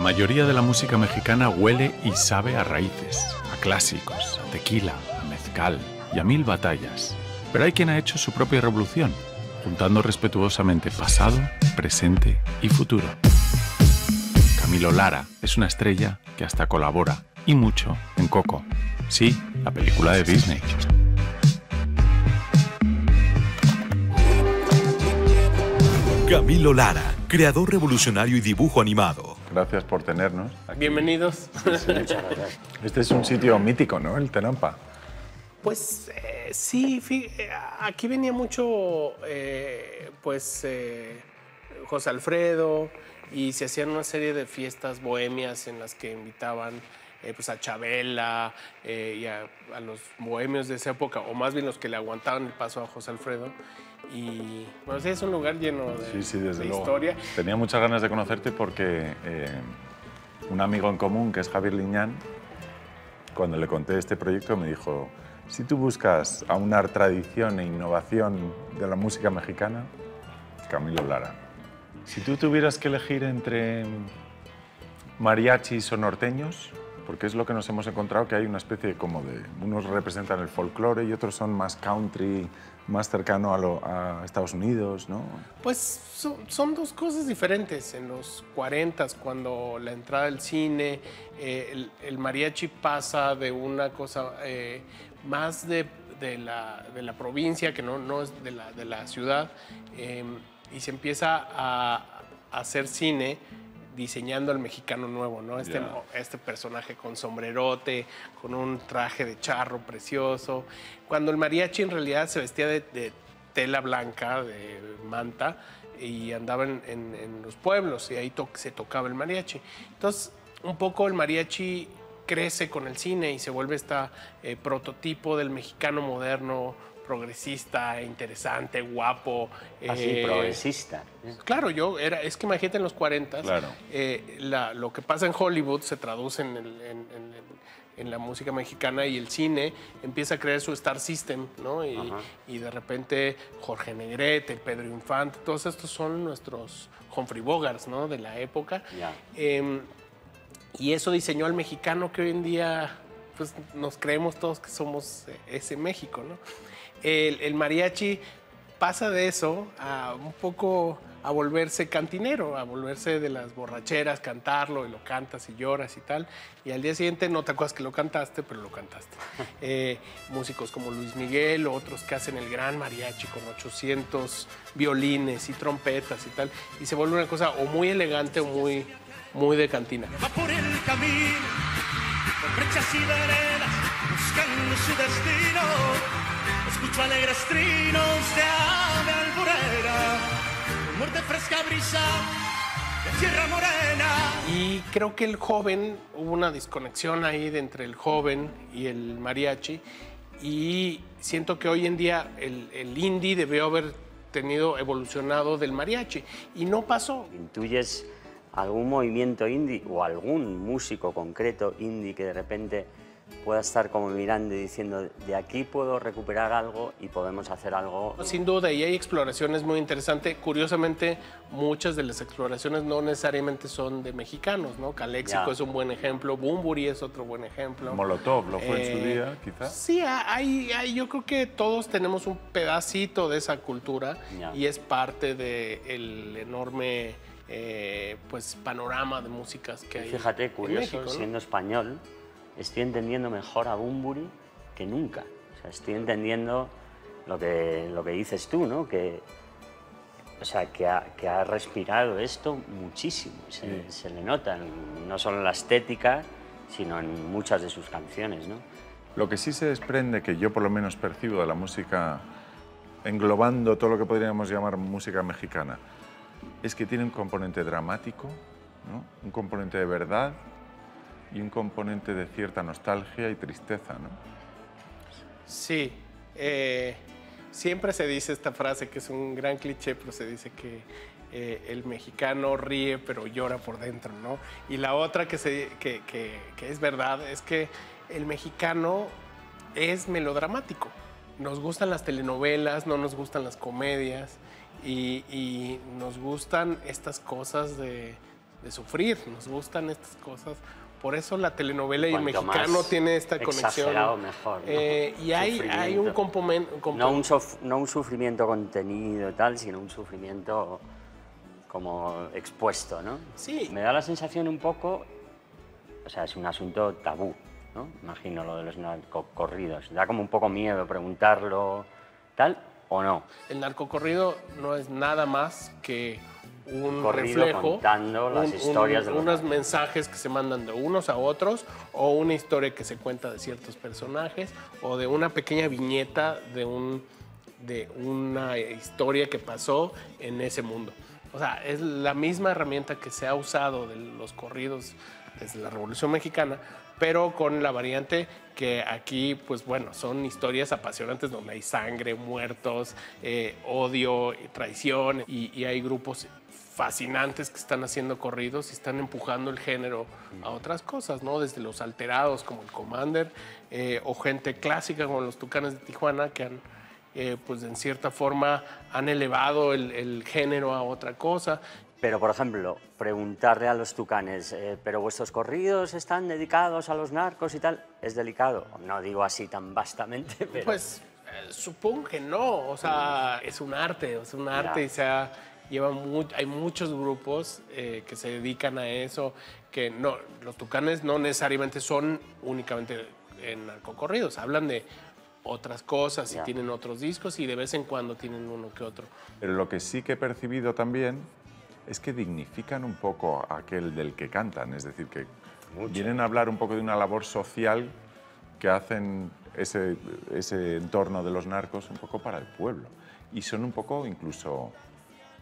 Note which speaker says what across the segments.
Speaker 1: mayoría de la música mexicana huele y sabe a raíces, a clásicos, a tequila, a mezcal y a 1000 batallas. Pero hay quien ha hecho su propia revolución, juntando respetuosamente pasado, presente y futuro. Camilo Lara es una estrella que hasta colabora, y mucho, en Coco. Sí, la película de Disney.
Speaker 2: Camilo Lara, creador revolucionario y dibujo animado.
Speaker 1: Gracias por tenernos aquí.
Speaker 3: Bienvenidos.
Speaker 4: Muchas gracias.
Speaker 1: Este es un sitio mítico, ¿no? El Tenampa.
Speaker 3: Pues sí, aquí venía mucho José Alfredo, y se hacían una serie de fiestas bohemias en las que invitaban pues a Chabela y a los bohemios de esa época, o más bien los que le aguantaban el paso a José Alfredo. Y bueno, sí, es un lugar lleno de,
Speaker 1: desde
Speaker 3: de
Speaker 1: luego.
Speaker 3: historia.
Speaker 1: Tenía muchas ganas de conocerte porque un amigo en común, que es Javier Liñán, cuando le conté este proyecto me dijo: si tú buscas aunar tradición e innovación de la música mexicana, Camilo Lara. Si tú tuvieras que elegir entre mariachis o norteños, porque es lo que nos hemos encontrado, que hay una especie como de... Unos representan el folclore y otros son más country, más cercano a Estados Unidos, ¿no?
Speaker 3: Pues son dos cosas diferentes. En los 40s, cuando la entrada del cine, el mariachi pasa de una cosa más de la provincia, que no es de la ciudad, y se empieza a hacer cine diseñando al mexicano nuevo, ¿no? Este personaje con sombrerote, con un traje de charro precioso. Cuando el mariachi en realidad se vestía de tela blanca, de manta, y andaba en los pueblos, y ahí se tocaba el mariachi. Entonces, un poco el mariachi crece con el cine y se vuelve prototipo del mexicano moderno, progresista, interesante, guapo.
Speaker 4: Así, progresista.
Speaker 3: Claro, es que imagínate en los 40s,
Speaker 1: Claro.
Speaker 3: Lo que pasa en Hollywood se traduce en la música mexicana, y el cine empieza a crear su Star System, ¿no? Y de repente Jorge Negrete, Pedro Infante, todos estos son nuestros Humphrey Bogarts, ¿no? De la época. Y eso diseñó al mexicano que hoy en día pues, nos creemos todos que somos ese México, ¿no? El mariachi pasa de eso a un poco a volverse cantinero, a volverse de las borracheras, cantarlo, y lo cantas y lloras y tal, y al día siguiente no te acuerdas que lo cantaste, pero lo cantaste. Músicos como Luis Miguel, otros que hacen el gran mariachi con 800 violines y trompetas y tal, y se vuelve una cosa o muy elegante o muy de cantina.
Speaker 5: Va por el camino, por brechas y veredas, buscando su destino. Escucho alegres trinos de ave alborera, muerte fresca brisa de tierra morena.
Speaker 3: Y creo que el joven, hubo una desconexión ahí entre el joven y el mariachi, y siento que hoy en día el indie debió haber evolucionado del mariachi, y no pasó.
Speaker 4: ¿Intuyes algún movimiento indie o algún músico concreto indie que de repente pueda estar como mirando y diciendo: de aquí puedo recuperar algo y podemos hacer algo?
Speaker 3: Sin duda, y hay exploraciones muy interesantes. Curiosamente, muchas de las exploraciones no necesariamente son de mexicanos, ¿no? Calexico es un buen ejemplo, Bunbury es otro buen ejemplo.
Speaker 1: Molotov lo fue en su día, quizás.
Speaker 3: Sí, yo creo que todos tenemos un pedacito de esa cultura, y es parte del enorme pues, panorama de músicas que hay.
Speaker 4: Fíjate, curioso,
Speaker 3: en México, ¿no?
Speaker 4: siendo español, estoy entendiendo mejor a Bunbury que nunca. O sea, estoy entendiendo lo que dices tú, ¿no? Que ha respirado esto muchísimo. Se le nota, no solo en la estética, sino en muchas de sus canciones, ¿no?
Speaker 1: Lo que sí se desprende, que yo por lo menos percibo de la música, englobando todo lo que podríamos llamar música mexicana, es que tiene un componente dramático, ¿no? Un componente de verdad y un componente de cierta nostalgia y tristeza, ¿no?
Speaker 3: Sí. Siempre se dice esta frase, que es un gran cliché, pero se dice que el mexicano ríe pero llora por dentro, ¿no? Y la otra que es verdad es que el mexicano es melodramático. Nos gustan las telenovelas, no nos gustan las comedias, y nos gustan estas cosas de sufrir, nos gustan estas cosas. Por eso la telenovela y el
Speaker 4: Cuanto
Speaker 3: mexicano
Speaker 4: más
Speaker 3: tiene esta conexión.
Speaker 4: exagerado, mejor, ¿no?
Speaker 3: Y hay un componente...
Speaker 4: No un sufrimiento contenido y tal, sino un sufrimiento como expuesto, ¿no?
Speaker 3: Sí.
Speaker 4: Me da la sensación un poco, o sea, es un asunto tabú, ¿no? Imagino lo de los narcocorridos. Da como un poco miedo preguntarlo, tal, ¿o no?
Speaker 3: El narcocorrido no es nada más que un
Speaker 4: Corrido
Speaker 3: reflejo,
Speaker 4: contando las historias de los
Speaker 3: unos
Speaker 4: narcos.
Speaker 3: mensajes que se mandan de unos a otros, o una historia que se cuenta de ciertos personajes, o de una pequeña viñeta de una historia que pasó en ese mundo. O sea, es la misma herramienta que se ha usado de los corridos desde la Revolución Mexicana, pero con la variante que aquí, pues bueno, son historias apasionantes donde hay sangre, muertos, odio, traición, y hay grupos fascinantes que están haciendo corridos y están empujando el género a otras cosas, ¿no? Desde los alterados como el Commander, o gente clásica como los Tucanes de Tijuana, que han, pues en cierta forma, han elevado el género a otra cosa.
Speaker 4: Pero, por ejemplo, preguntarle a los Tucanes, ¿pero vuestros corridos están dedicados a los narcos y tal? ¿Es delicado? No digo así tan vastamente, pero...
Speaker 3: Pues supongo que no, o sea, es un arte
Speaker 4: Ya.
Speaker 3: y hay muchos grupos que se dedican a eso, que no, los Tucanes no necesariamente son únicamente en narcocorridos, hablan de otras cosas y
Speaker 4: Ya.
Speaker 3: tienen otros discos y de vez en cuando tienen uno que otro.
Speaker 6: Pero lo que sí que he percibido también es que dignifican un poco a aquel del que cantan, es decir, que vienen a hablar un poco de una labor social que hacen ese entorno de los narcos un poco para el pueblo. Y son un poco incluso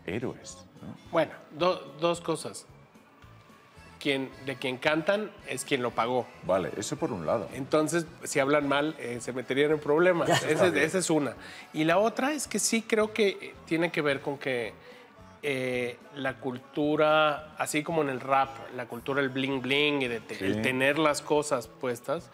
Speaker 6: héroes, ¿no?
Speaker 3: Bueno, dos cosas. De quien cantan es quien lo pagó.
Speaker 6: Vale, eso por un lado.
Speaker 3: Entonces, si hablan mal, se meterían en problemas. Esa es una. Y la otra es que sí creo que tiene que ver con que la cultura, así como en el rap, la cultura del bling bling y el tener las cosas puestas,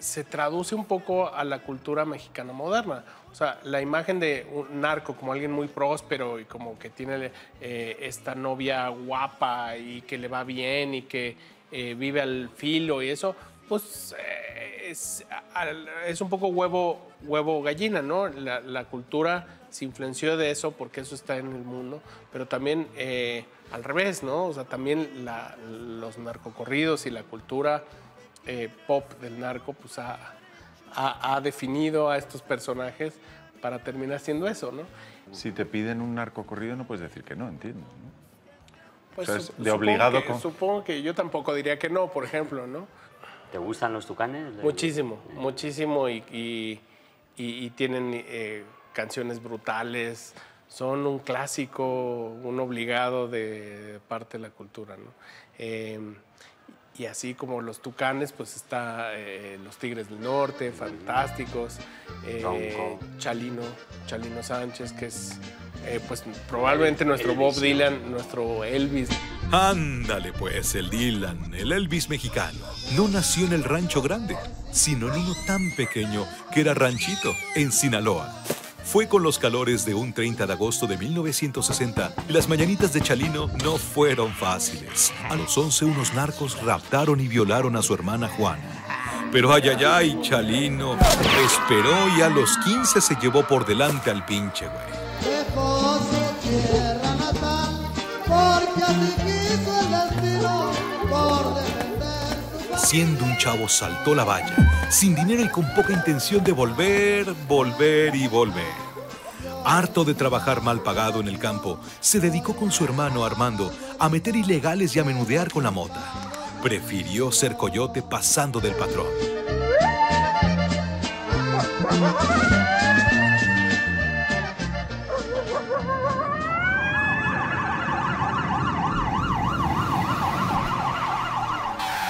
Speaker 3: se traduce un poco a la cultura mexicana moderna. O sea, la imagen de un narco como alguien muy próspero y como que tiene esta novia guapa y que le va bien y que vive al filo y eso, pues es un poco huevo gallina, ¿no? La cultura se influenció de eso porque eso está en el mundo, pero también al revés, ¿no? O sea, también los narcocorridos y la cultura pop del narco, pues ha definido a estos personajes para terminar siendo eso, ¿no?
Speaker 6: Si te piden un narcocorrido no puedes decir que no, entiendo, ¿no?
Speaker 3: Pues
Speaker 6: O sea, es de obligado
Speaker 3: supongo que yo tampoco diría que no, por ejemplo, ¿no?
Speaker 4: ¿Te gustan los Tucanes?
Speaker 3: Muchísimo, muchísimo y tienen canciones brutales, son un clásico, un obligado de parte de la cultura, ¿no? Y así como los Tucanes, pues está los Tigres del Norte, fantásticos, Chalino Sánchez, que es pues probablemente nuestro Bob Dylan, nuestro Elvis.
Speaker 2: Ándale pues, el Dylan, el Elvis mexicano. No nació en el Rancho Grande, sino en uno tan pequeño que era Ranchito, en Sinaloa. Fue con los calores de un 30 de agosto de 1960 y las mañanitas de Chalino no fueron fáciles. A los 11 unos narcos raptaron y violaron a su hermana Juana. Pero ay, ay, ay, Chalino esperó y a los 15 se llevó por delante al pinche güey.
Speaker 7: Dejó su tierra natal, porque así quiso el destino, por defender su país.
Speaker 2: Siendo un chavo saltó la valla, sin dinero y con poca intención de volver. Harto de trabajar mal pagado en el campo, se dedicó con su hermano Armando a meter ilegales y a menudear con la mota. Prefirió ser coyote pasando del patrón.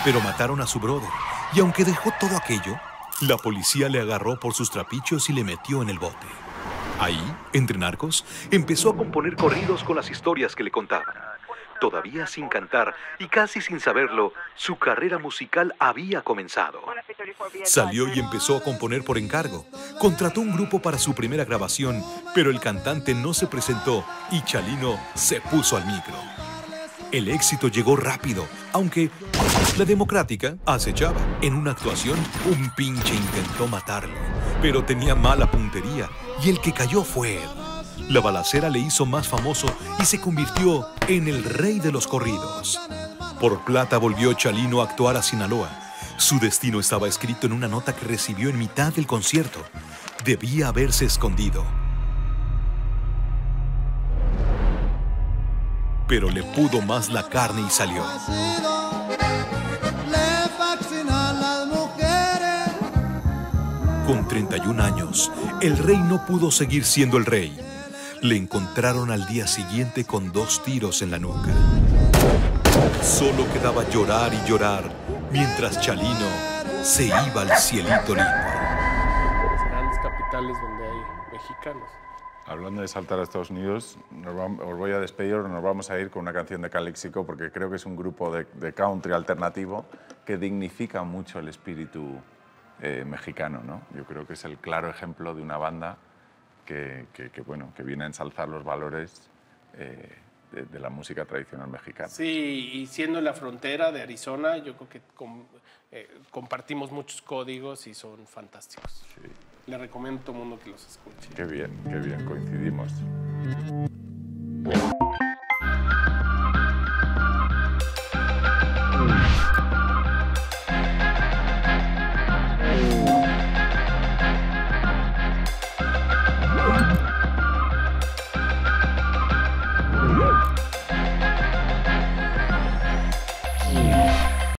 Speaker 2: Pero mataron a su brother, y aunque dejó todo aquello, la policía le agarró por sus trapichos y le metió en el bote. Ahí, entre narcos, empezó a componer corridos con las historias que le contaban. Todavía sin cantar y casi sin saberlo, su carrera musical había comenzado. Salió y empezó a componer por encargo. Contrató un grupo para su primera grabación, pero el cantante no se presentó y Chalino se puso al micro. El éxito llegó rápido, aunque la Democrática acechaba. En una actuación, un pinche intentó matarlo, pero tenía mala puntería y el que cayó fue él. La balacera le hizo más famoso y se convirtió en el rey de los corridos. Por plata volvió Chalino a actuar a Sinaloa. Su destino estaba escrito en una nota que recibió en mitad del concierto. Debía haberse escondido. Pero le pudo más la carne y salió.
Speaker 7: Le fascinan las mujeres.
Speaker 2: Con 31 años, el rey no pudo seguir siendo el rey. Le encontraron al día siguiente con 2 tiros en la nuca. Solo quedaba llorar y llorar mientras Chalino se iba al cielito lindo.
Speaker 3: Las grandes capitales donde hay mexicanos.
Speaker 6: Hablando de saltar a Estados Unidos, os voy a despedir, nos vamos a ir con una canción de Calexico porque creo que es un grupo de country alternativo que dignifica mucho el espíritu mexicano, ¿no? Yo creo que es el claro ejemplo de una banda que viene a ensalzar los valores de la música tradicional mexicana.
Speaker 3: Sí, y siendo en la frontera de Arizona, yo creo que compartimos muchos códigos y son fantásticos.
Speaker 6: Sí.
Speaker 3: Le recomiendo a todo el mundo que los escuche.
Speaker 6: Qué bien, coincidimos.